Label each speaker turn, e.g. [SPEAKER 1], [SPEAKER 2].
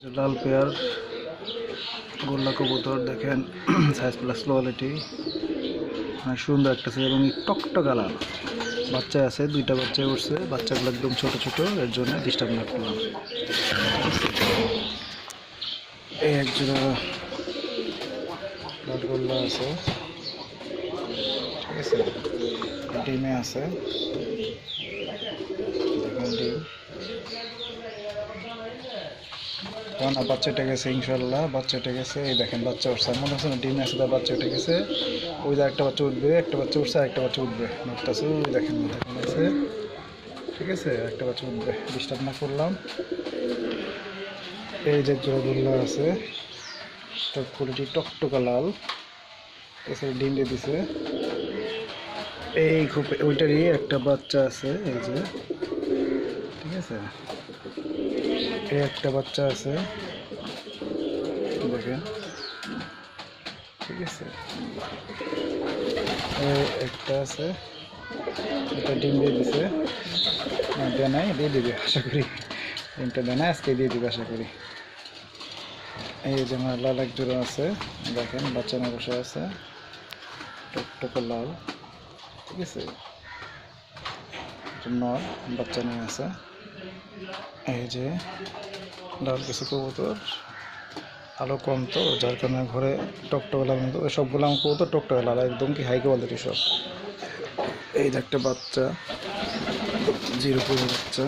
[SPEAKER 1] লাল pair গোল্লা কবুতর দেখেন সাইজ প্লাস কোয়ালিটি অনেক সুন্দর একটা ছেলে এবং টকটকা লাল বাচ্চা আছে, দুইটা বাচ্চা উঠছে, বাচ্চাগুলো একদম ছোট ছোট, এর জন্য ডিস্টার্ব না করলাম। এই এক জোড়া লাল গোল্লা আছে, ঠিক আছে, ডিমে আছে, দেখেন ডিম না, বাচ্চাটা গেছে ইনশাল্লাহ, বাচ্চাটা গেছে, এই দেখেন বাচ্চা উঠছে, মনে হচ্ছে না ডিমে আছে, তার বাচ্চা উঠে গেছে, ওই যে একটা বাচ্চা উঠবে, একটা বাচ্চা উঠছে, আরেকটা বাচ্চা উঠবে, নটটাছে, ওই দেখেন মাথা আছে, ঠিক আছে, একটা বাচ্চা উঠবে, ডিস্টার্ব না করলাম। এই যে জোড়া গোল্লা আছে, তার কোয়ালিটি টকটকা লাল, এছাড়া ডিম দিয়ে দিছে, এই খুব ওইটারই একটা বাচ্চা আছে, এই যে, ঠিক আছে, এই একটা বাচ্চা আছে দেখেন, ঠিক আছে, একটা আছে, এটা ডিম দিয়ে দিছে, দেয় নাই, দিয়ে দিবে আশা করি, ডিমটা দেয় না, আজকে দিয়ে দিবে আশা করি। এই যে আমার লাল এক জোড়া আছে, দেখেন বাচ্চা না বসে আছে, টকটকে লাল, ঠিক আছে, নর বাচ্চা নিয়ে আছে। এই যে লাল কিছু কবুতর, আলো কম তো, যার কারণে ঘরে টকটকে লাল মতো, সবগুলো আমার কবুতর টকটকে লাল, একদম কি হাই কোয়ালিটি সব। এই যে একটা বাচ্চা, জিরো বাচ্চা।